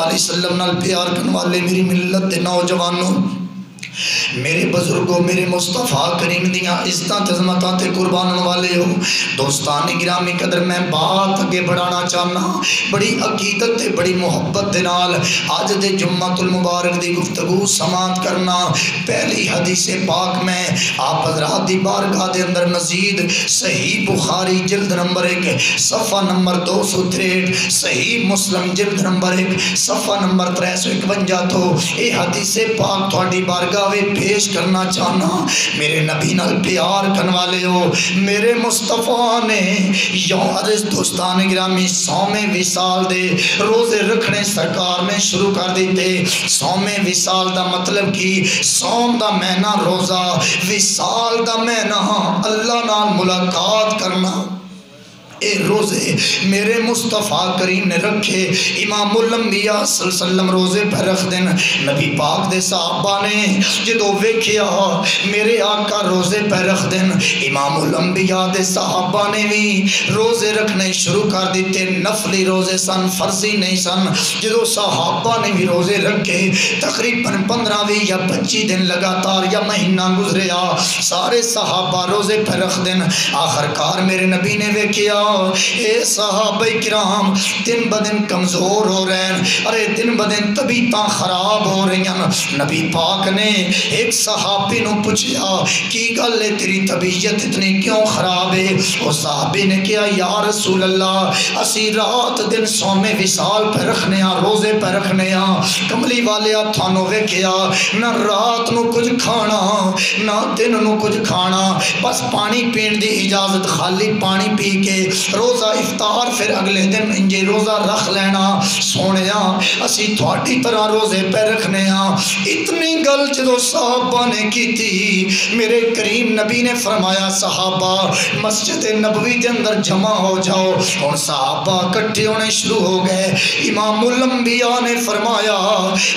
علیہ وسلم نال پیار کرنے والے میری ملت دے نوجوانوں، میرے بزرگوں، میرے مصطفیٰ کریم دیاں عزتاں تے عظمتاں تے قربانن والے ہو، دوستان گرامی قدر میں بات اگے بڑھانا چاہنا، بڑی عقیدت تے بڑی محبت دے نال آج دے جمعہ المبارک دی گفتگو سماعت کرنا۔ پہلی حدیث پاک میں آپ حضرات دی بارگاہ دے اندر مزید صحیح بخاری جلد نمبر 1 صفحہ نمبر 263، صحیح مسلم جلد نمبر 1 صفحہ نمبر 351 تو اے حدیث پاک تھوڑی بارگاہ پیش کرنا چاہنا۔ میرے نبی نال پیار کرنے والے ہو، میرے مصطفیٰ نے یوم عرض دوستان گرامی صوم وصال دے روزے رکھنے سرکار نے شروع کر دیتے۔ صوم وصال دا مطلب کی صوم دا مہینہ روزہ، وصال دا مہینہ اللہ نال ملاقات کرنا۔ اے روزے میرے مصطفیٰ کریم نے رکھے، امام الانبیاء صلی اللہ علیہ وسلم روزے پہ رکھ دن۔ نبی پاک دے صحابہ نے جدو ویکھیا میرے آقا روزے پہ رکھ دن، امام الانبیاء دے صحابہ نے بھی روزے رکھنے شروع کر دیتے۔ نفلی روزے سن، فرضی نہیں سن۔ جدو صحابہ نے بھی روزے رکھے تقریباً 15 یا 25 دن لگاتار یا مہینہ گزریا، سارے صحابہ روزے پہ رکھ دن۔ آخرکار میرے نبی نے ویکھیا اے صحابہ کرام دن بدن کمزور ہو رہے ہیں، ارے دن بدن طبیعتاں خراب ہو رہی ہیں۔ نبی پاک نے ایک صحابی نو پوچھا کی گل ہے تیری طبیعت اتنی کیوں خراب ہے؟ وہ صحابی نے کہا یا رسول اللہ اسی رات دن صوم وصال پہ رکھنے ہاں، روزے پہ رکھنے ہاں، کملی والیا تھانو ویکھیا نہ رات نو کچھ کھانا نہ دن نو کچھ کھانا، بس پانی پین دی اجازت، خالی پانی پی کے روزہ افطار، پھر اگلے دن انجے روزہ رکھ لینا۔ سونیا اسی تھوڑی طرح روزے پہ رکھنے ہاں۔ اتنی گل جدو صحابہ نے کی تھی، میرے کریم نبی نے فرمایا صحابہ مسجد نبوی کے اندر جمع ہو جاؤ۔ اور صحابہ کٹھے ہونے شروع ہو گئے۔ امام الانبیاء نے فرمایا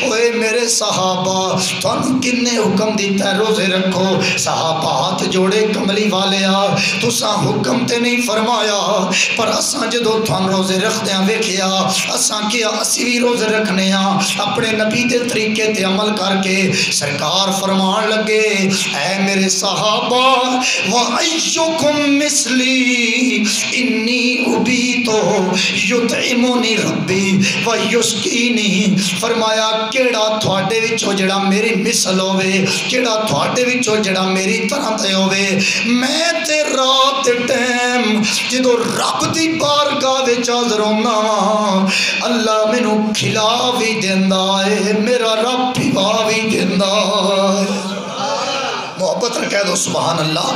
اوے میرے صحابہ تھانوں کن نے حکم دیتا ہے روزے رکھو؟ صحابہ ہاتھ جوڑے کملی والیا تساں حکم تے نہیں فرمایا، پر اساں جدو تھان روزے رکھدے ہیں ویکھیا اساں کیا اسی بھی روزے رکھنے ہاں، اپنے نبی دے طریقے تے عمل کر کے سرکار فرمان لگے اے میرے صحابہ وَأَيُّكُمْ مِثْلِي إِنِّي أُبِيتُ يُطْعِمُنِي رَبِّي وَيُسْقِينِي۔ فرمایا کیڑا تھوڑے وچوں جڑا میری مثل ہوئے، کیڑا تھوڑے وچوں جڑا میری طرح تے ہوئے، میں تے رات ٹائم جدو رب دی بارگاہ وچ حاضر ہونا اللہ مینوں کھلا بھی دیندا ہے، میرا رب پیوا بھی دیندا ہے۔ محبت نہ کہہ دو سبحان اللہ۔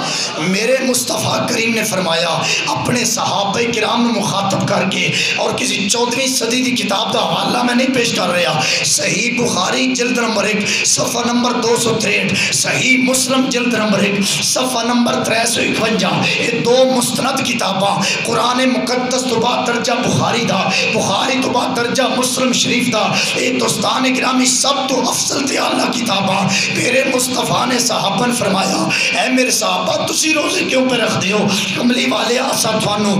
میرے مصطفیٰ کریم نے فرمایا اپنے صحابہ کرام مخاطب کر کے، اور کسی 14ویں صدی دی کتاب دا حوالہ میں نہیں پیش کر رہا، صحیح بخاری جلد نمبر 1 صفحہ نمبر 263، صحیح مسلم جلد نمبر 1 صفحہ نمبر 351، یہ دو مستند کتاباں، قرآن مقدس تو بعد درجہ بخاری دا، بخاری تو بعد درجہ مسلم شریف دا، یہ دوستان گرامی سب تو افضل تے اعلیٰ کتاباں۔ میرے مصطفیٰ نے صحابہ فرمایا اے میرے صحابہ تسی روزے کیوں پہ رکھ دیو؟ کملی والے آسا تھانو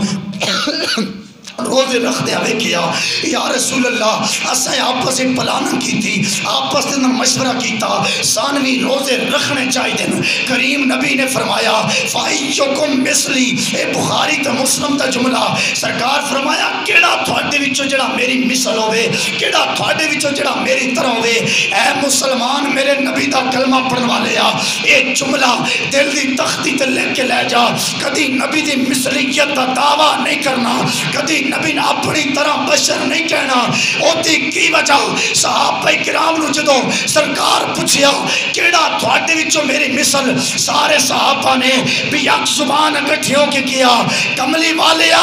روزے رکھ دیا کیا یا رسول اللہ اساں آپس میں پلاننگ کی تھی، آپس میں مشورہ کیتا سانوی روزے رکھنے چاہیے دن۔ کریم نبی نے فرمایا فَأَيُّكُمْ مِثْلِي، اے بخاری تے مسلم دا جملہ، سرکار فرمایا کیڑا تھوڑے وچوں جڑا میری مثل ہوئے، کیڑا تھوڑے وچوں جڑا میری طرح ہوئے۔ اے مسلمان میرے نبی دا کلمہ پڑھن والے آ، اے جملہ دل دی تختی تے لکھ کے لے جا، کدی نبی دی مثلیت دا دعویٰ نہیں کرنا، کدی نبی نے اپنی طرح بشر نہیں کہنا۔ ہوتی کی وجہ صحابہ کرام نو جدو سرکار پوچھیا کیڑا تھوڑے وچوں میری مثل، سارے صحابہ نے بھی یک زبان اکٹھی ہو کے کیا کملی والیا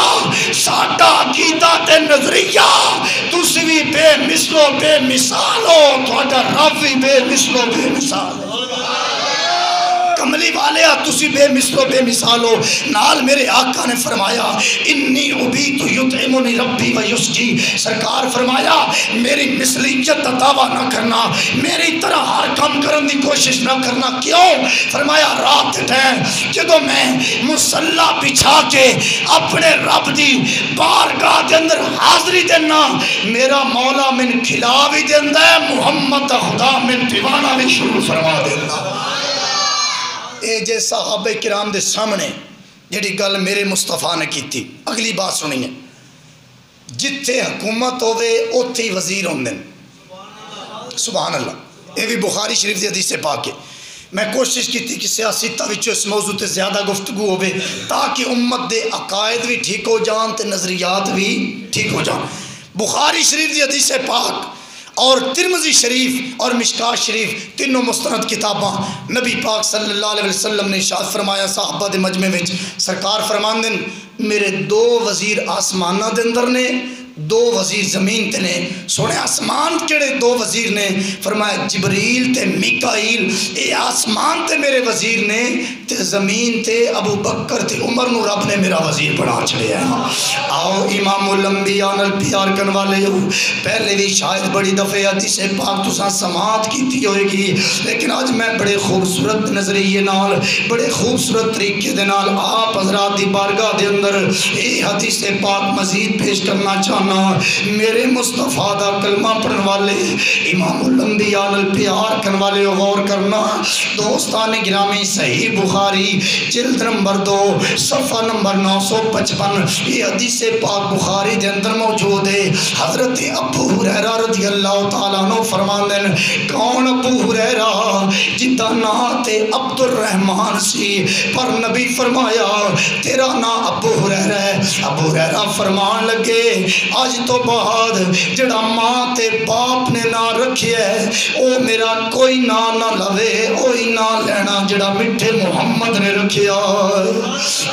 ساڈا عقیدہ تے نظریہ تسی بھی بے مثلو بے مثال ہو، تھوڑا رب بھی بے مثلو بے مثال ہے۔ کملی والے تسی بے مثل و بے مثال ہو. نال میرے آقا نے فرمایا انی ابیت یطعمنی ربی و یسقی. سرکار فرمایا میری مثلیت کا دعویٰ نہ کرنا, میری طرح ہر کام کرن دی کوشش نہ کرنا. کیوں؟ فرمایا رات ٹائم جدو میں مصلا بچھا کے اپنے رب دی بارگاہ دے اندر حاضری دینا, میرا مولا من کھلا بھی دینا ہے, محمد دا خدا من دیوانا بھی شروع فرما دینا. اے جے صحابہ کرام دے سامنے جڑی گل میرے مصطفیٰ نے کی تھی. اگلی بات سنیے, جتھے حکومت ہوئے اوتھے وزیر ہوندے. سبحان اللہ. یہ بھی بخاری شریف دی حدیث پاک ہے. میں کوشش کی تھی کہ سیاستہ وچوں اس موضوع تے زیادہ گفتگو ہوئے تاکہ امت دے عقائد بھی ٹھیک ہو جان تے نظریات بھی ٹھیک ہو جان. بخاری شریف دی حدیث پاک اور ترمذی شریف اور مشکات شریف تینوں مستند کتاباں نبی پاک صلی اللہ علیہ وسلم نے ارشاد فرمایا صحابہ دے مجمع وچ. سرکار فرماندے میرے 2 وزیر آسمانہ دے اندر نے, 2 وزیر زمین تے نے. سونے آسمان کیڑے 2 وزیر نے؟ فرمایا جبریل تے میکائیل. اے آسمان تے میرے وزیر نے تے زمین تے ابو بکر تے عمر نو رب نے میرا وزیر بنا چھڑیا ہے. آؤ امام الانبیاء نال پیار کرن والے ہو. پہلے بھی شاید بڑی دفعہ حدیث پاک تساں سماعت کیتی ہوئے گی, لیکن آج میں بڑے خوبصورت نظریے نال بڑے خوبصورت طریقے دے نال آپ حضرات دی بارگاہ دے اندر یہ حدیث پاک مزید پیش کرنا چاہنا. میرے مصطفیٰ دا کلمہ پڑھن والے امام الانبیاء نال پیار کرن والے غور کرنا. دوستان گرامی صحیح بخاری جلد نمبر 2 صفحہ نمبر 955 یہ حدیث پاک بخاری دے اندر موجود ہے. حضرت ابو ہریرہ رضی اللہ تعالیٰ عنہ فرماندے ہیں کون ابو ہریرہ جدا نام تے عبد الرحمن سی پر نبی فرمایا تیرا نام ابو ہریرہ ہے. ابو ہریرہ فرمان لگے آج تو بعد جڑا ماں تے باپ نے نام رکھیا ہے او میرا کوئی نام نہ لوے, اوہی نام لینا جڑا میٹھے محمد نے رکھیا.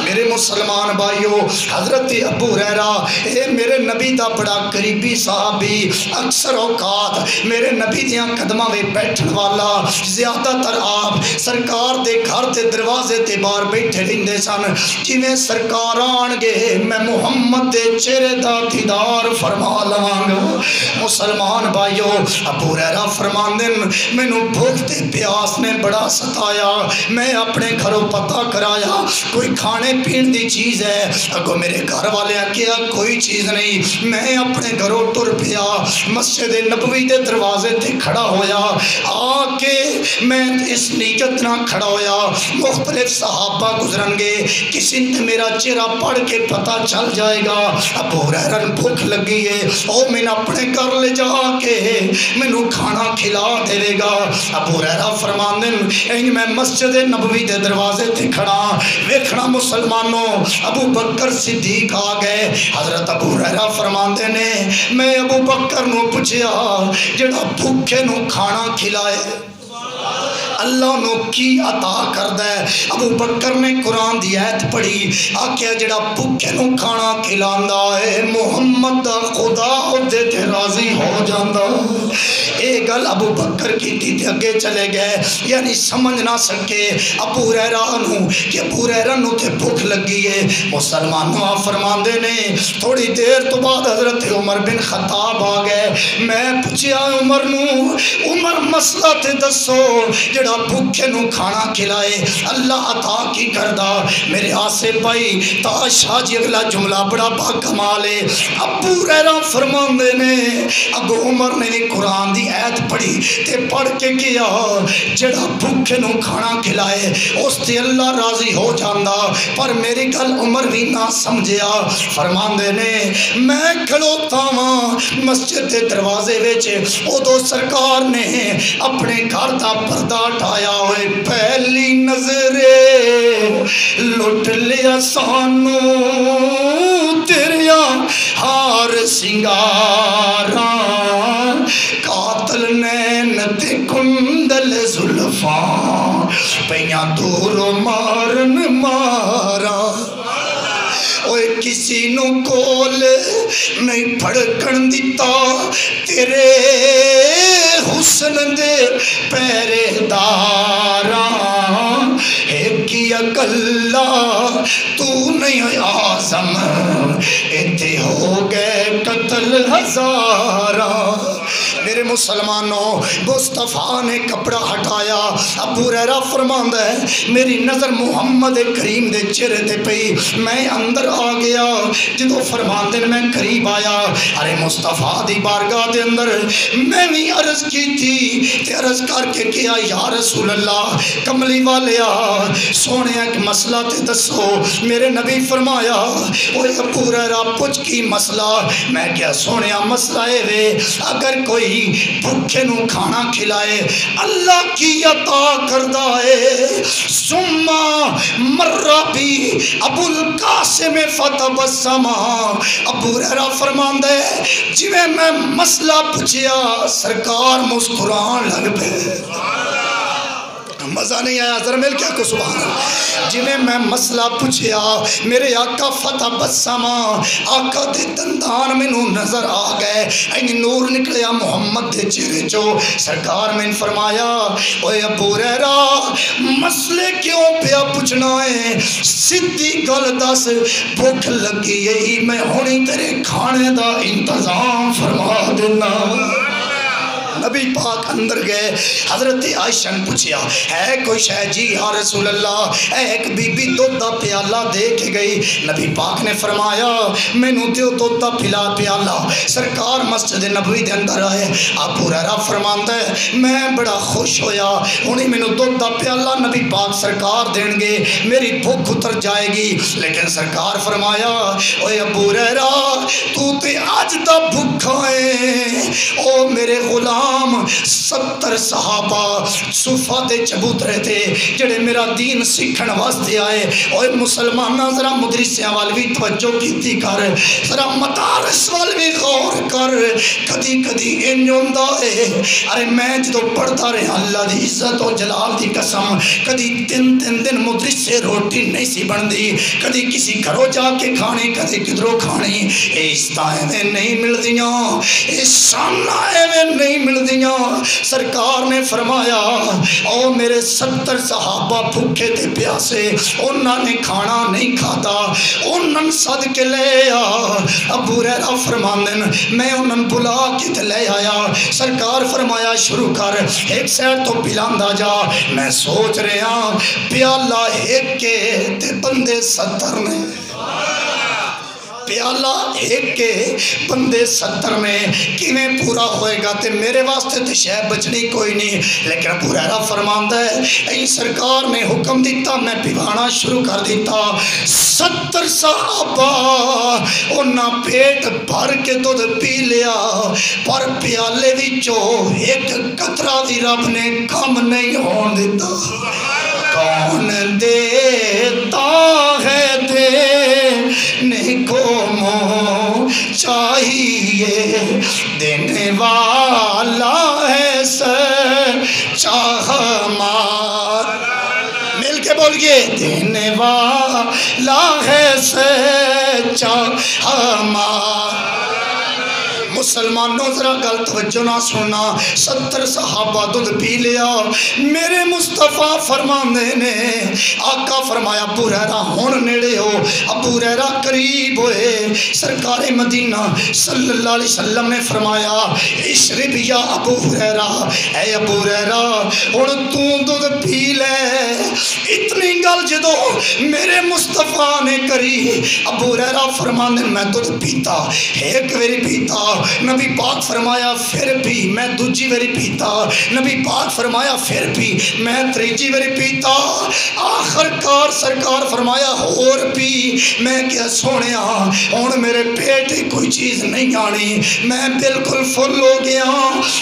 میرے مسلمان بھائیو, حضرت ابو ہریرہ اے میرے نبی دا بڑا قریبی صحابی, اکثر اوقات میرے نبی دیاں قدماں وے بیٹھن والا, زیادہ تر آپ سرکار دے گھر تے دروازے تے باہر بیٹھے رہندے سن. جویں سرکار آن گے میں محمد دے چہرے دا دیدار فرما لواں گا. مسلمان بھائیو, ابو ہریرہ فرماندے مینوں بھوک تے پیاس نے بڑا ستایا, میں اپنے گھروں پتہ کرایا کوئی کھانے پین دی چیز ہے. اگو میرے گھر والے کیا کوئی چیز نہیں. میں اپنے گھروں ٹر پیا, مسجد نبوی دے دروازے تے کھڑا ہویا. آ کے میں اس نیت نہ کھڑا ہویا, مختلف صحابہ گزرن گے, کسی نے میرا چہرہ پڑھ کے پتہ چل جائے گا ابو ہریرہ بھوک لگی ہے, او میں اپنے گھر لے جا کے مینوں کھانا کھلا دے گا. ابو ہریرہ فرماندے ہیں میں مسجد نبوی دے دروازے تے کھڑا, ویکھنا مسلمانوں ابو بکر صدیق آ گئے. حضرت ابو ہریرہ فرماندے نے میں ابو بکر نو پوچھیا جڑا بھوکے نو کھانا کھلائے اللہ نو کی عطا کردہ ہے؟ ابو بکر نے قرآن دی آیت پڑھی, آکھیا جڑا بھوکے نو کھانا کھلاندا ہے محمد دا خدا دے تے راضی ہو جاندا. اے گل ابو بکر کی تھی اگے چلے گئے, یعنی سمجھ نہ سکے ابو ہریرہ نو کہ ابو ہریرہ نو تے بھوک لگی ہے. مسلمانوں آپ فرماندے نے تھوڑی دیر تو بعد حضرت عمر بن خطاب آ گئے. میں پوچھیا عمر نو, عمر مسئلہ تے دسو جڑا بھوکے نو کھانا کھلائے اللہ عطا کی کردہ. میرے آسے بھائی تاج شاہ جی اگلا جملہ بڑا با کمال ہے. ابو ہریرہ فرماندے نے ابو عمر نے قرآن دی آیت پڑھی تے پڑھ کے کیا جڑا بھوکے نو کھانا کھلائے اس تے اللہ راضی ہو جاندا. پر میری گل عمر بھی نہ سمجھیا. فرماندے نے میں کھڑوتا ہاں مسجد دے دروازے وچ, ادو سرکار نے اپنے گھر دا پردہ ہٹایا ہوئے, پہلی نظرے لٹ لیا سانو تیریا ہار سنگاراں, قاتل نین تے کندل زلفاں پیاں دورو مارن مارا. اوے کسی نو کول نہیں پھڑکن دیتا تیرے حسن دے پہرے داراں, یا کلا تو نہیں آزم ایتھے ہو گئے قتل ہزارہ میرے مسلمانوں مصطفیٰ نے کپڑا ہٹایا ابو ہریرہ فرماندا ہے میری نظر محمد کریم دے چہرے تے پئی میں اندر آ گیا جدو فرماندے میں قریب آیا ارے مصطفیٰ دی بارگاہ دے اندر میں بھی عرض کی تھی تے عرض کر کے کیا یا رسول اللہ کملی والیا سونے ایک مسئلہ تے دسو میرے نبی فرمایا اوے ابو ہریرہ پوچھ کی مسئلہ میں کیا سونے مسئلہ ہے وے اگر کوئی بھوکے نو کھانا کھلائے اللہ کی عطا کردہ ہے سمہ مرہ بھی ابو القاسم فتبسما ابو ہریرہ فرماندے جویں میں مسئلہ پوچھیا سرکار مسکران لگ پے مزہ نہیں آیا ذرا مل کیا کو سبحان اللہ جویں میں مسئلہ پوچھیا میرے آقا فتح بسما آقا دے دندان میں نظر آ گئے این نور نکلیا محمد دے چہرے چو سرکار میں فرمایا اوے ابو ہریرہ مسئلے کیوں پیا پوچھنا ہے سیدھی گل دس بھوک لگی ہے میں ہونی تیرے کھانے دا انتظام فرما دینا نبی پاک اندر گئے حضرت عائشہ نے پوچھیا ہے کوئی شے جی یا رسول اللہ ایک بی بی دودھ دا پیالہ دے کے گئی نبی پاک نے فرمایا میں نو دیو دودھ دا پیالہ سرکار مسجد نبوی دے اندر آئے ابو ہریرہ فرماندا ہے میں بڑا خوش ہویا انہیں میں نو دودھ دا پیالہ نبی پاک سرکار دین گے میری بھوک اتر جائے گی لیکن سرکار فرمایا اوے ابو ہریرہ تو تے آج دا بھوکا ہے او میرے غلام 70 صحابہ صفہ دے چبوترے تھے جڑے میرا دین سکھن واسطے آئے اوے مسلمانہ ذرا مدرسیاں والوی توجہ کیتی کر ذرا مدارس والوی غور کر کدی کدی انجوندہ ہے ارے میں جدو پڑھتا رہے اللہ دی عزت و جلال دی قسم کدی تین دن مدرسے روٹی نہیں سی بن دی کدی کسی گھروں جا کے کھانے کدی کدروں کھانے اس تائیں میں نہیں مل دیاں اس سامنہ میں نہیں مل دیاں سرکار نے فرمایا او میرے 70 صحابہ بھوکے تھے پیاسے انہوں نے کھانا نہیں کھاتا انہوں صد کے لے ابو ہریرہ فرماندن میں انہوں بلا کے لے آیا سرکار فرمایا شروع کر ایک سیر تو پلاندا جا میں سوچ رہا پیالہ ایک کے تے بندے 70 نے پیالہ ایک کے بندے 70 میں کیویں پورا ہوئے گا تے میرے واسطے تے شے بچنی کوئی نہیں لیکن ابو ہریرہ فرماندا ہے اے سرکار نے حکم دیتا میں پیوانا شروع کر دیتا 70 صحابہ انہاں پیٹ بھر کے دودھ پی لیا پر پیالے وچوں ایک قطرہ بھی رب نے کم نہیں ہون دیتا کون دیتا ہے دینے کو مو چاہیے دینے والا ہے سچا ہمارا مل کے بولیے دینے والا ہے سچا ہمارا مسلمانوں ذرا گل توجہ نہ سننا 70 صحابہ دودھ پی لیا میرے مصطفیٰ فرماندے نے آقا فرمایا ابو ہریرہ ہون نیڑے ہو ابو ہریرہ قریب ہوئے سرکار مدینہ صلی اللہ علیہ وسلم نے فرمایا اشرب یا ابو ہریرہ اے ابو ہریرہ ہن تو دودھ پی لے اتنی گل جدو میرے مصطفیٰ نے کری ابو ہریرہ فرماندے میں دودھ پیتا ایک ویری پیتا نبی پاک فرمایا پھر بھی میں دوجی ویری پیتا نبی پاک فرمایا پھر بھی میں تریجی ویری پیتا آخر کار سرکار فرمایا اور بھی میں کیا سونیا ہن میرے پیٹ کوئی چیز نہیں آنی میں بالکل فل ہو گیا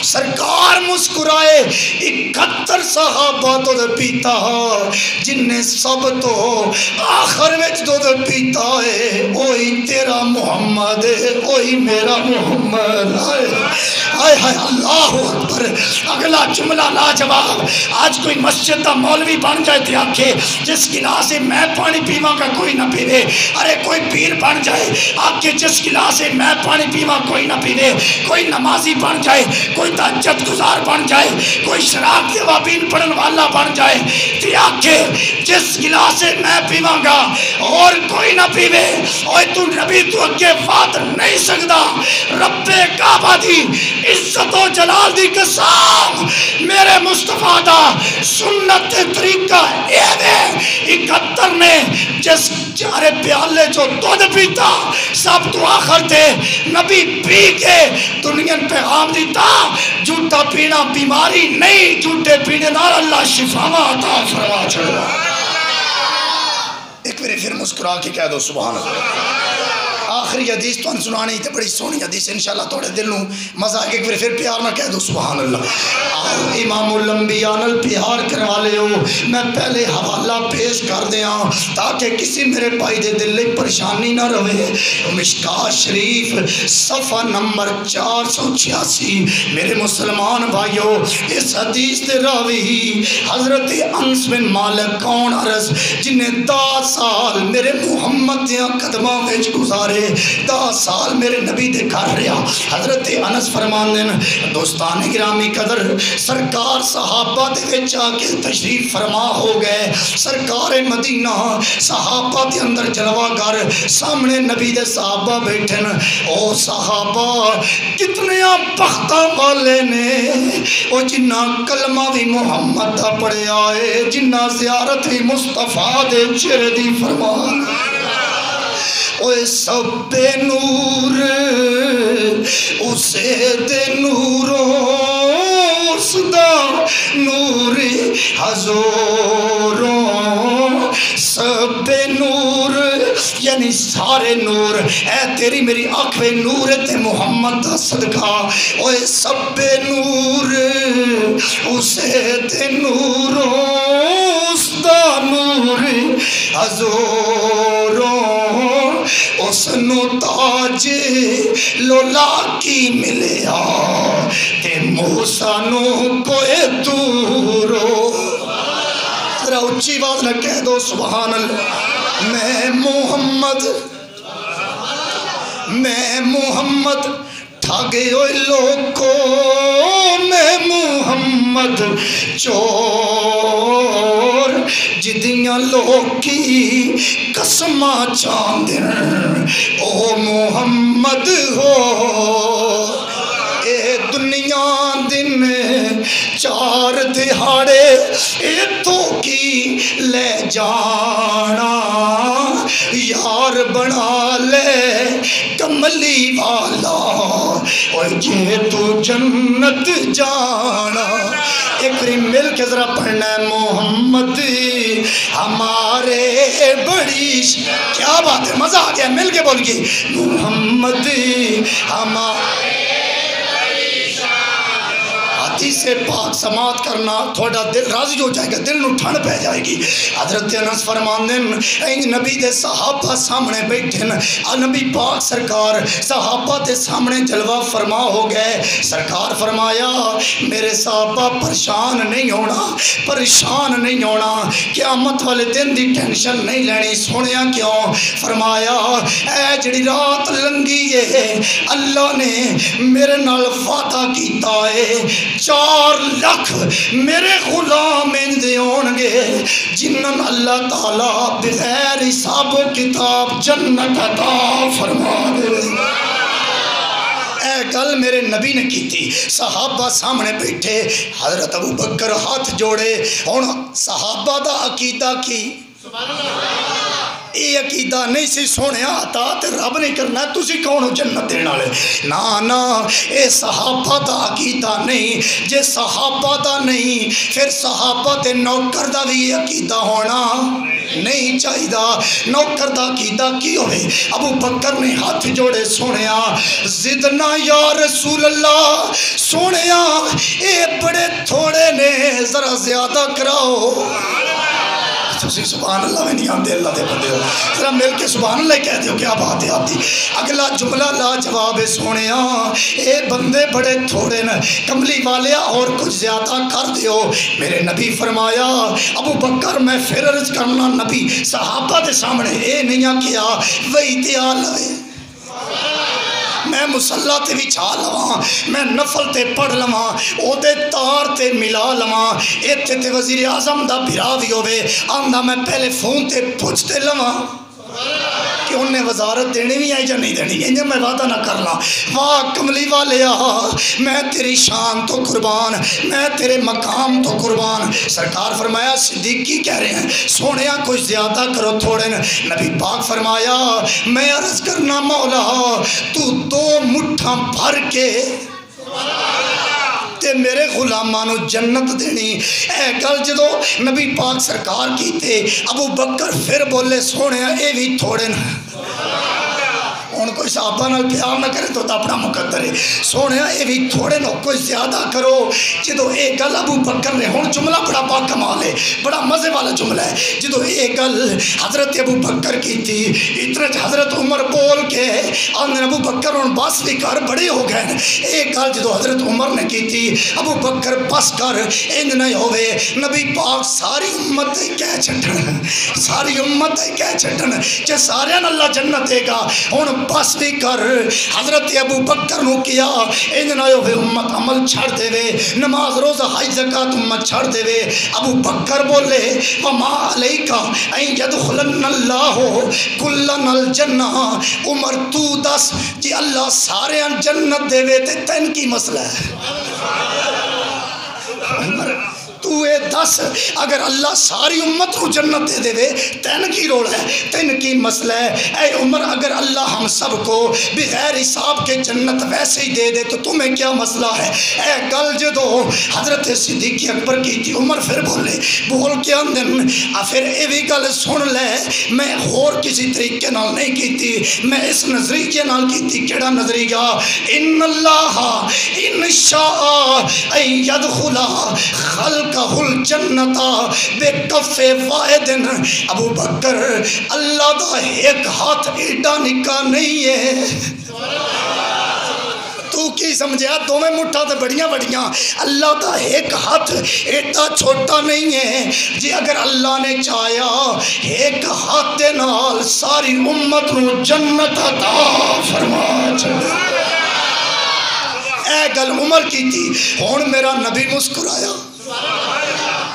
سرکار مسکرائے 71 صحابہ دودھ پیتا جن نے سب تو آخر وچ دودھ پیتا ہے اوہی تیرا محمد اوہی میرا محمد آئے اللہ اکبر اگلا جملہ لاجواب آج کوئی مسجد دا مولوی بن جائے تے آکھے جس گلاس سے میں پانی پیواں کا کوئی نہ پیوے ارے کوئی پیر بن جائے آکھے جس گلاس سے میں پانی پیواں کوئی نہ پیوے کوئی نمازی بن جائے کوئی تہجد گزار بن جائے، کوئی شراب کے وابین پڑھن والا بن جائے تے آکھے جس گلاس سے میں پیواں گا اور کوئی نہ پیوے، اوے تو نبی تو اگے وعد نہیں سکدا، رب کعبہ دی عزت و جلال دی قسم میرے مصطفیٰ دا سنت طریقہ اے دے 71 نے جس چارے پیالے جو دودھ پیتا سب تو آخر تھے نبی پی کے دنیا پیغام دیتا، جھوٹا پینا بیماری نہیں، جھوٹے پینے نار اللہ شفاوہ عطا فرما چھڑا۔ ایک میرے پھر مسکرا کے کہہ دو سبحان اللہ۔ آخری حدیث تو سنانی تھے، بڑی سونی حدیث انشاءاللہ تھوڑے دلوں مزہ آگے پھر پیار نہ کہہ دو سبحان اللہ۔ آؤ امام الانبیاء نال پیار کروا لے ہو، میں پہلے حوالہ پیش کر دیا تاکہ کسی میرے بھائی دے دل لئی پریشانی نہ رہے۔ مشکاۃ شریف صفحہ نمبر 486۔ میرے مسلمان بھائیو، اس حدیث دے راوی حضرت انس بن مالک کون عرض جنہیں 10 سال میرے محمد دیاں قدمہ وچ گزارے، 10 سال میرے نبی دے گھر رہا۔ حضرت انس فرماندے دوستان گرامی قدر سرکار صحابہ دے وچ آ کے تشریف فرما ہو گئے، سرکار مدینہ صحابہ دے اندر جلوہ گر سامنے نبی دے صحابہ بیٹھن۔ او صحابہ کتنے بختاں والے نے، او جنہ کلمہ بھی محمد دا پڑھے آئے، جنہ زیارت بھی مصطفیٰ دے چہرے دی فرما۔ اوے سب نور اسے دے نوروں اس دا نور حضوروں، سب نور یعنی سارے نور، اے تیری میری آنکھ میں نور تے محمد دا صدقہ۔ اوے سب نور اسے دے نوروں اس دا نور حضوروں، اس نو تاج لولا کی ملیا تے موسیٰ نو کوئے دورو۔ ذرا اچھی بات نہ کہہ دو سبحان اللہ۔ میں محمد ٹھاگے ہوئے لوگوں، میں محمد چور جدیاں لوگ کی قسمہ چاندن او محمد ہو۔ اے دنیا دن 4 دہاڑے اے تو کی لے جانا، یار بنا لے کملی والا اور جے تو جنت جانا۔ ایک بری مل کے ذرا پڑھنا ہے محمد ہمارے بڑی، کیا بات ہے مزہ آ گیا، مل کے بول گی محمد ہمارے سے پاک سماعت کرنا تھوڑا دل راضی ہو جائے گا، دل نو ٹھنڈ پہ جائے گی۔ حضرت انس فرماندن نبی دے صحابہ سامنے بیٹھن، نبی پاک سرکار صحابہ دے سامنے جلوہ فرما ہو گئے۔ سرکار فرمایا میرے صحابہ پریشان نہیں ہونا، پریشان نہیں ہونا، قیامت والے دن دی ٹینشن نہیں لینی۔ سنیا کیوں؟ فرمایا اے جڑی رات لنگی ہے اللہ نے میرے نال وعدہ کیتا ہے 4 لاکھ میرے غلام اندے ہونگے جنہاں اللہ تعالیٰ بغیر حساب و کتاب جنت عطا فرما دے۔ اے گل میرے نبی نے کی تھی، صحابہ سامنے بیٹھے، حضرت ابو بکر ہاتھ جوڑے، ہن صحابہ دا عقیدہ کی یہ عقیدہ نہیں سی سونے آتا تے رب نہیں کرنا تسی کون ہو جنت دینا لے، نا اے صحابہ دا عقیدہ نہیں، جے صحابہ دا نہیں پھر صحابہ تے نوکر دا بھی عقیدہ ہونا نہیں چاہی دا۔ نوکر دا عقیدہ کی ہوئے؟ ابو بکر نے ہاتھ جوڑے سونیا زدنا یا رسول اللہ، سونیا اے بڑے تھوڑے نے ذرا زیادہ کراؤ۔ تسی سبحان اللہ میں نہیں آتے اللہ دے بندے ہو، ذرا مل کے سبحان اللہ کہہ دیو، کیا بات ہے آپ دی۔ اگلا جملہ لا جواب سونے اے بندے بڑے تھوڑے نا، کملی والے اور کچھ زیادہ کر دیو۔ میرے نبی فرمایا ابو بکر میں پھر عرض کرنا نبی صحابہ دے سامنے اے نہیں کیا وہی تیال ہے، میں میں مصلا تے وچھا لواں میں نفل تے پڑھ لواں او دے تار تے ملا لواں ایتھے تے وزیر اعظم دا بھرا وی ہوے آندا میں پہلے فون تے پوچھتے لواں کہ انہیں وزارت دینی بھی ہے یا نہیں دینی انجھے میں وعدہ نہ کر لاں واہ کملی والیا میں تیری شان تو قربان میں تیرے مقام تو قربان سرکار فرمایا صدیقی کہہ رہے ہیں سونیا کچھ زیادہ کرو تھوڑے نبی پاک فرمایا میں عرض کرنا مولا تو 2 مٹھاں بھر کے تے میرے غلامانو جنت دینی اے گل جدو نبی پاک سرکار کی تے ابو بکر پھر بولے سونے اے بھی تھوڑے نا ان کوئی صحابہ نال پیار نہ کرے تو اپنا مقدر ہے سونے اے بھی تھوڑے نو کوئی زیادہ کرو جدو اے گل ابو بکر نے ہون جملہ بڑا با کمال ہے بڑا مزے والا جملہ ہے جدو اے گل حضرت ابو بکر کی تھی اتنے حضرت عمر بول کے آندھن ابو بکر ان بس بھی کر بڑے ہو گئے اے گل جدو حضرت عمر نے کی تھی ابو بکر بس کر انج نہیں ہوئے نبی پاک ساری امت کہہ چھٹن ساری امت کہہ چھٹن کہ سارے اللہ جنت دے گا ان بس بھی کر حضرت ابو بکر نو کیا انج نہ ہوئے امت عمل چھڑ دے وے نماز روزہ حج زکات امت چھڑ دے وے ابو بکر بولے وما علیکا این یدخلن اللہ کلن الجنہ عمر تو دس جی اللہ سارے جنت دے وے تے تین کی مسئلہ ہے عمر تو اے دس اگر اللہ ساری امت کو جنت دے دے تین کی روڑ ہے تین کی مسئلہ ہے اے عمر اگر اللہ ہم سب کو بغیر حساب کے جنت ویسے ہی دے دے تو تمہیں کیا مسئلہ ہے اے گل جدو حضرت صدیق اکبر کی تھی عمر پھر بول کے اندن پھر اے بھی گل سن لے میں اور کسی طریقے نال نہیں کی تھی میں اس نظریے نال کی تھی کیڑا نظریہ ان اللہ ان شاء ان یدخلا خلق کہل جنتا بے کف واحد ابو بکر اللہ دا ایک ہاتھ ایڈا نکا نہیں ہے تو کی سمجھا دو میں مٹھا تے بڑیاں بڑیاں اللہ دا ایک ہاتھ ایڈا چھوٹا نہیں ہے جی اگر اللہ نے چاہیا ایک ہاتھ دے نال ساری امت نو جنت عطا فرما چھڑے اے گل عمر کی تھی ہون میرا نبی مسکرایا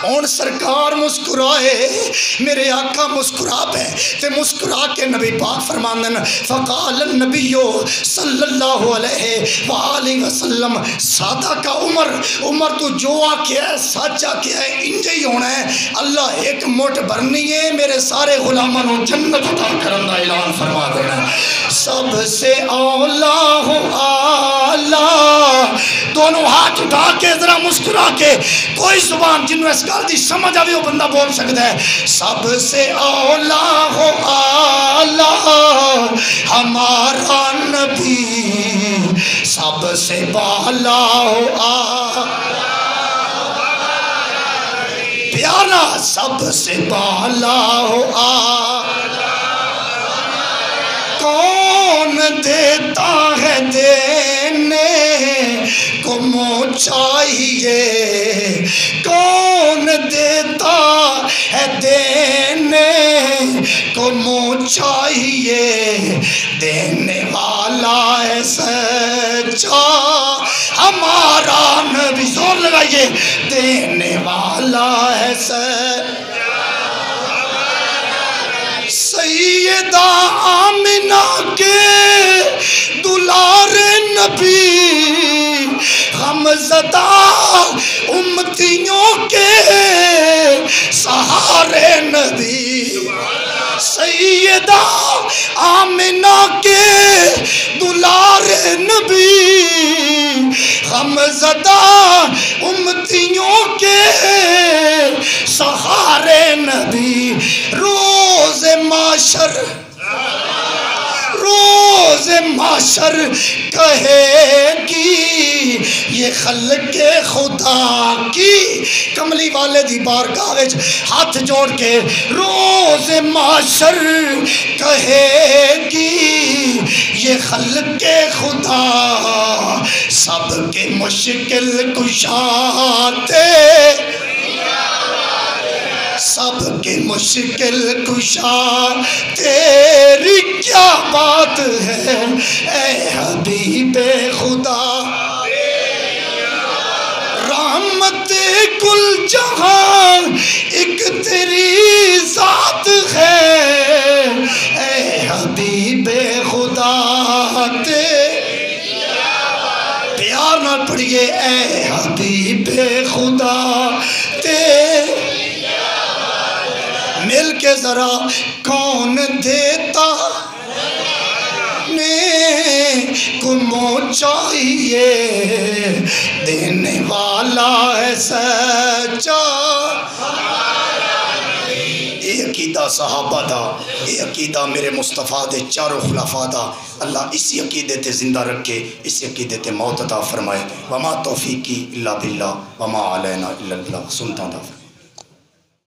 ہون سرکار مسکرائے میرے آقا مسکرا پہ تے مسکرا کے نبی پاک فرماندن فقال النبی صلی اللہ علیہ وآلہ وسلم صادق عمر تو جو آکیا ہے سچ آکیا ہے انجے ہی ہونا ہے اللہ ایک موٹ برنی ہے میرے سارے غلامانوں جنت عطا کرن دا اعلان فرما دینا سب سے اولا ہو آلہ دونوں ہاتھ اٹھا کے ذرا مسکرا کے کوئی زبان جنہوں اس گل دی سمجھ آوے وہ بندہ بول سکتا ہے سب سے اولا ہو آلہ ہمارا نبی سب سے بالا ہو پیارا سب سے بالا ہو کون دیتا ہے دینے کو منہ چاہیے کون دیتا ہے دینے کو منہ چاہیے دینے والا ہے سچا ہمارا نبی زور لگائیے دینے والا ہے سچا سیدہ آمنہ کے دلار نبی غمزدہ امتیوں کے سہارے نبی سیدہ آمنہ کے دلار نبی غمزدہ امتیوں کے سہارے نبی روز معاشر کہے گی یہ خلق خدا کی کملی والے دی بارگاہ وچ ہاتھ جوڑ کے روز معاشر کہے گی یہ خلق خدا سب کے مشکل کشا تھے سب کے مشکل کشا تیری کیا بات ہے اے حبیب خدا رحمت کل جہاں ایک تیری ذات ہے اے حبیب خدا پیار نہ پڑھئے اے حبیب خدا مل کے ذرا کون دیتا کو چاہیے دینے والا ہے سچا یہ عقیدہ صحابہ دا یہ عقیدہ میرے مصطفیٰ دے چاروں خلافہ دا اللہ اسی عقیدے تے زندہ رکھے اسی عقیدے تے موت عطا فرمائے وما توفیقی الا باللہ وما علینا الا اللہ سنتا دا